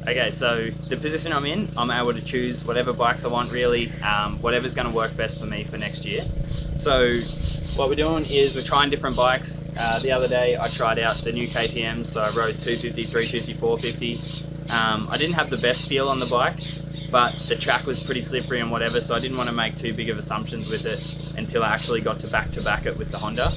Okay, so the position I'm in, I'm able to choose whatever bikes I want really, whatever's going to work best for me for next year. So what we're doing is we're trying different bikes. The other day I tried out the new KTM, so I rode 250, 350, 450. I didn't have the best feel on the bike, but the track was pretty slippery and whatever, so I didn't want to make too big of assumptions with it until I actually got to back it with the Honda.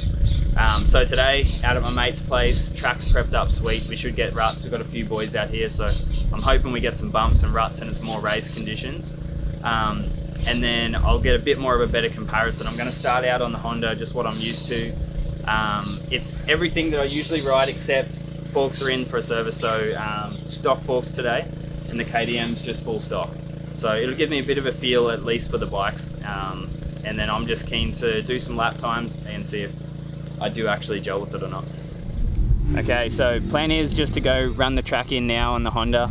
So today, out at my mate's place, track's prepped up sweet. We should get ruts. We've got a few boys out here, so I'm hoping we get some bumps and ruts and it's more race conditions. And then I'll get a bit more of a better comparison. I'm going to start out on the Honda, just what I'm used to. It's everything that I usually ride, except forks are in for a service, so stock forks today, and the KTM's just full stock. So it'll give me a bit of a feel, at least for the bikes. And then I'm just keen to do some lap times and see if I do actually gel with it or not. Okay, so plan is just to go run the track in now on the Honda.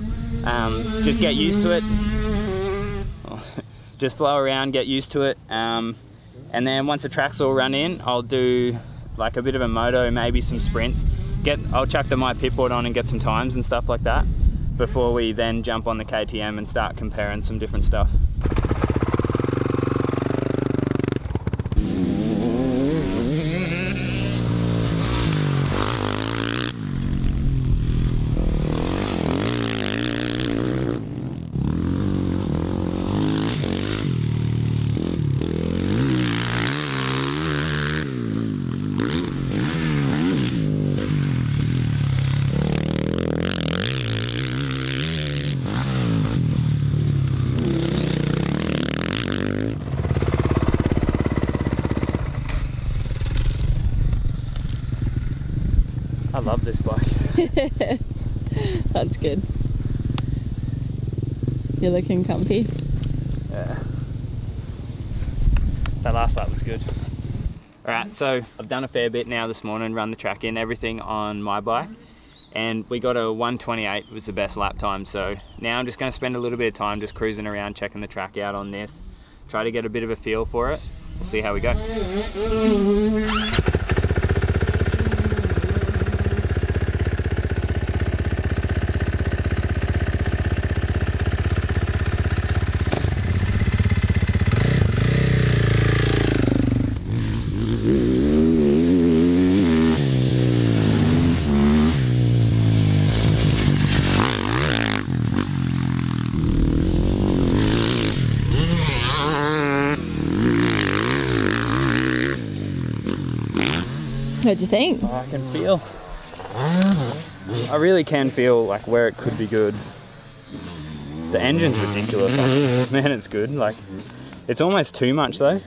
Just get used to it. Just flow around, get used to it. And then once the track's all run in, I'll do like a bit of a moto, maybe some sprints. I'll chuck my Pitboard on and get some times and stuff like that before we then jump on the KTM and start comparing some different stuff. I love this bike. That's good. You're looking comfy. Yeah. That last lap was good. Alright, so I've done a fair bit now this morning, run the track in, everything on my bike, and we got a 1:28 was the best lap time. So now I'm just going to spend a little bit of time just cruising around, checking the track out on this, try to get a bit of a feel for it. We'll see how we go. What'd you think? Oh, I really can feel like where it could be good. The engine's ridiculous. Man, it's good. Like, it's almost too much though.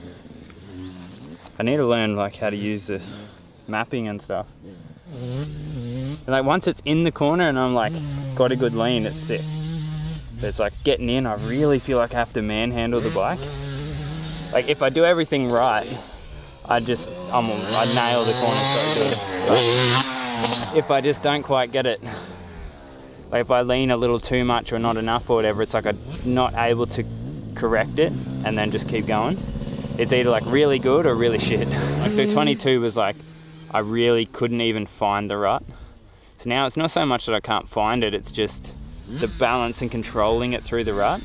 I need to learn like how to use this mapping and stuff. And like once it's in the corner and I'm like got a good lean, it's sick. But it's like getting in, I really feel like I have to manhandle the bike. Like if I do everything right, I nail the corner so good. But if I just don't quite get it, like if I lean a little too much or not enough or whatever, it's like I'm not able to correct it and then just keep going. It's either like really good or really shit. Like the 22 was like, I really couldn't even find the rut. So now it's not so much that I can't find it, it's just the balance and controlling it through the rut.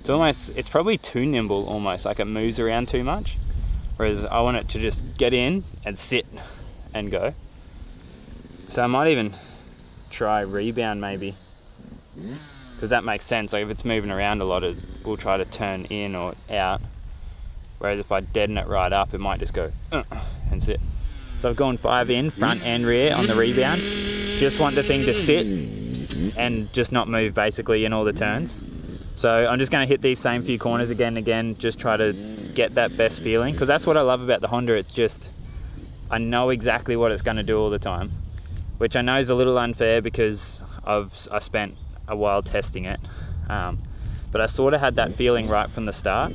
It's probably too nimble almost, like it moves around too much. Whereas I want it to just get in and sit and go. So I might even try rebound maybe, because that makes sense. Like if it's moving around a lot, we'll try to turn in or out. Whereas if I deaden it right up, it might just go and sit. So I've gone 5 in, front and rear on the rebound. Just want the thing to sit and just not move basically in all the turns. So I'm just going to hit these same few corners again and again, just try to get that best feeling, because that's what I love about the Honda. It's just, I know exactly what it's going to do all the time, which I know is a little unfair because I spent a while testing it, but I sort of had that feeling right from the start,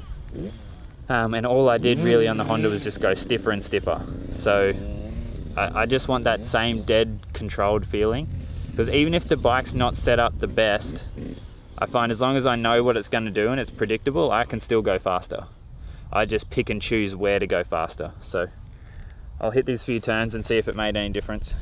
and all I did really on the Honda was just go stiffer and stiffer. So I just want that same dead controlled feeling, because even if the bike's not set up the best, I find as long as I know what it's going to do and it's predictable, I can still go faster. I just pick and choose where to go faster. So I'll hit these few turns and see if it made any difference.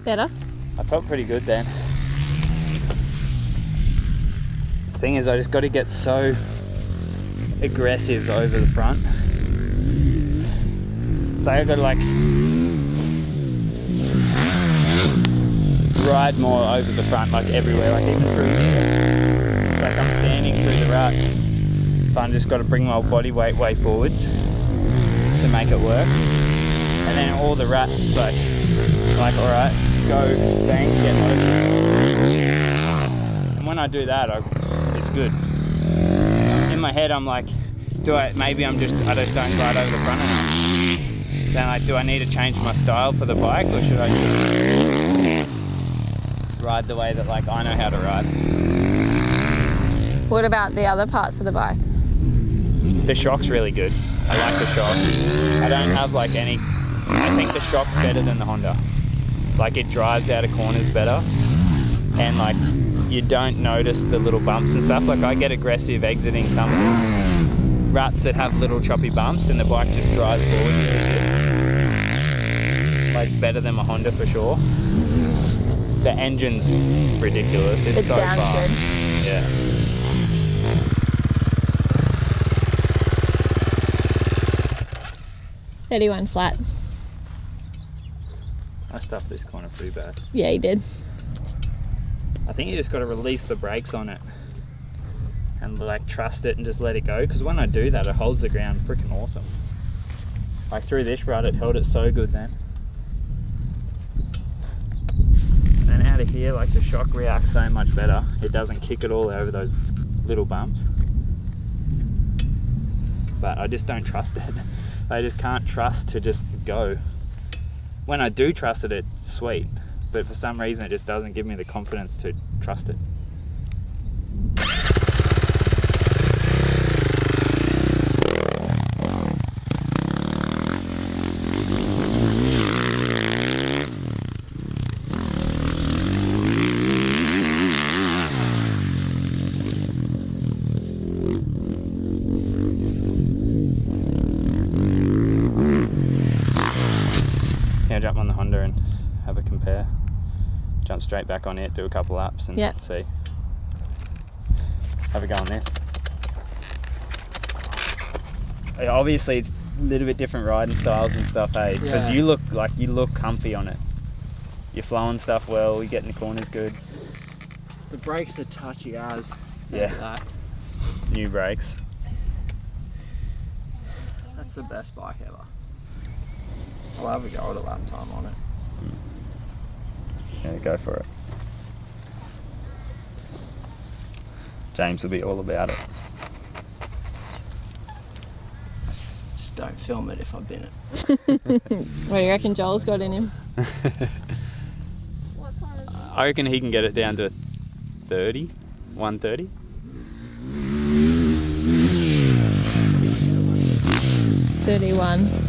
Better? I felt pretty good then. The thing is, I just got to get so aggressive over the front. So I got to like ride more over the front, like everywhere, like even through here. It's like I'm standing through the rut, but I've just got to bring my body weight way forwards to make it work. And then all the ruts, it's like alright, go, bang, get over. And when I do that, it's good. In my head, I'm like, maybe I just don't glide over the front enough. Then like, do I need to change my style for the bike, or should I just ride the way that like I know how to ride? What about the other parts of the bike? The shock's really good. I like the shock. I don't have like any, I think the shock's better than the Honda. Like it drives out of corners better, and like you don't notice the little bumps and stuff. Like I get aggressive exiting some ruts that have little choppy bumps, and the bike just drives forward. Like better than my Honda for sure. The engine's ridiculous. It's so sounds fast. good. Yeah. $31 flat. I stuffed this corner pretty bad. Yeah, you did. I think you just got to release the brakes on it and like trust it and just let it go, because when I do that, it holds the ground freaking awesome. Like through this rut, it held it so good then. And out of here, like the shock reacts so much better. It doesn't kick it all over those little bumps. But I just don't trust it. I just can't trust to just go. When I do trust it, it's sweet. But for some reason, it just doesn't give me the confidence to trust it. Jump on the Honda and have a compare. Jump straight back on it, do a couple laps and see. Have a go on this. Obviously it's a little bit different riding styles and stuff, hey? Because you look comfy on it. You're flowing stuff well, you're getting the corners good. The brakes are touchy as. Yeah. That. New brakes. That's the best bike ever. I'll have a go at a lap time on it. Yeah, go for it. James will be all about it. Just don't film it if I've been it. What do you reckon Joel's got in him? What time is it? I reckon he can get it down to 30, 130. $31.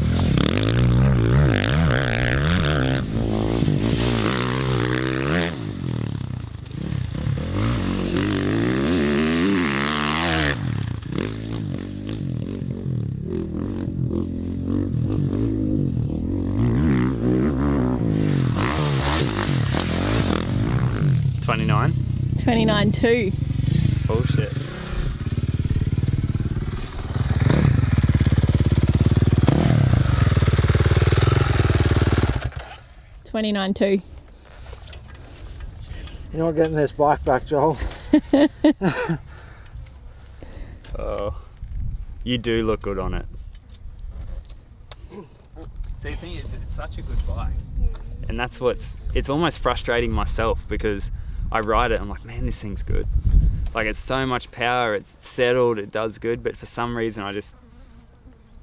$29.2. Bullshit. $29.2. You're not getting this bike back, Joel. Oh, you do look good on it. See, the thing is, it's such a good bike. And that's it's almost frustrating myself, because I ride it, I'm like, man, this thing's good. Like, it's so much power, it's settled, it does good, but for some reason I just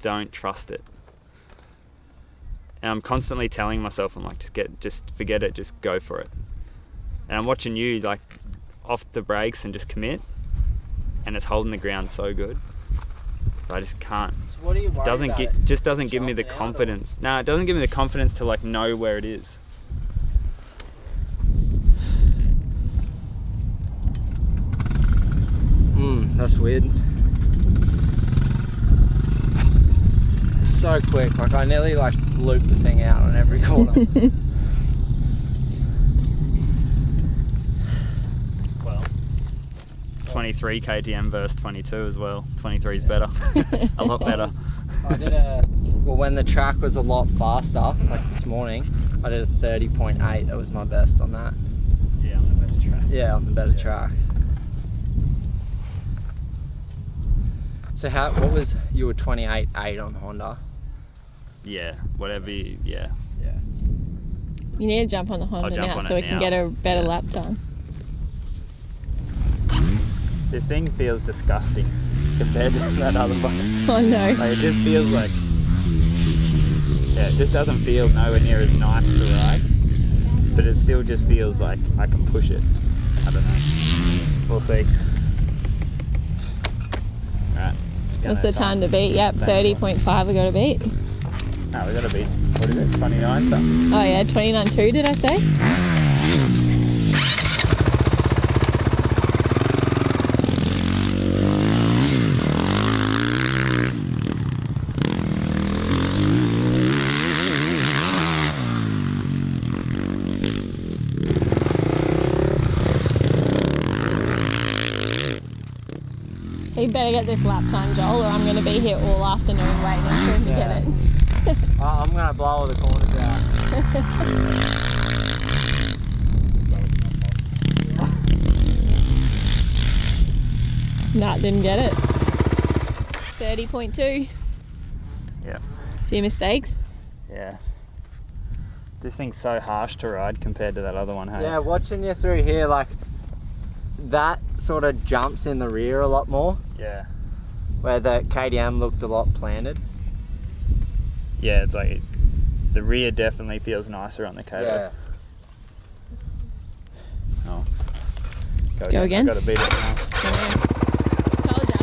don't trust it. And I'm constantly telling myself, I'm like, just forget it, just go for it. And I'm watching you, like, off the brakes and just commit, and it's holding the ground so good. But I just can't. So what are you worried about? Just doesn't give me the confidence. No, it doesn't give me the confidence to like know where it is. That's weird. It's so quick, like I nearly like loop the thing out on every corner. 23 KTM versus 22 as well. 23 is better, a lot better. I did well, when the track was a lot faster, like this morning, I did a 30.8. That was my best on that. Yeah, on the better track. Yeah, on the better track. So what was, you were 28.8 on Honda? Yeah, whatever. Yeah. You need to jump on the Honda jump now on so it we can now. get a better lap time. This thing feels disgusting compared to that other one. Oh no. Like, it just feels like, yeah, it just doesn't feel nowhere near as nice to ride, but it still just feels like I can push it. I don't know. We'll see. Alright. What's the time to beat? Yep, 30.5 I got to beat. No, we got to beat, what is it, 29 something? Oh yeah, 29.2 did I say? You better get this lap time, Joel, or I'm going to be here all afternoon waiting for him to get it. I'm going to blow all the corners out. Nah, didn't get it. 30.2. Yeah. Few mistakes. Yeah. This thing's so harsh to ride compared to that other one, hey? Yeah, watching you through here, like, that sort of jumps in the rear a lot more. Yeah. Where the KTM looked a lot planted. Yeah, it's like, the rear definitely feels nicer on the KTM. Yeah. Oh. Go again? I've got to beat it now. Told ya.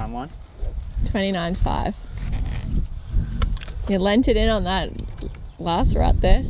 One. 29.5. You lent it in on that last rut there.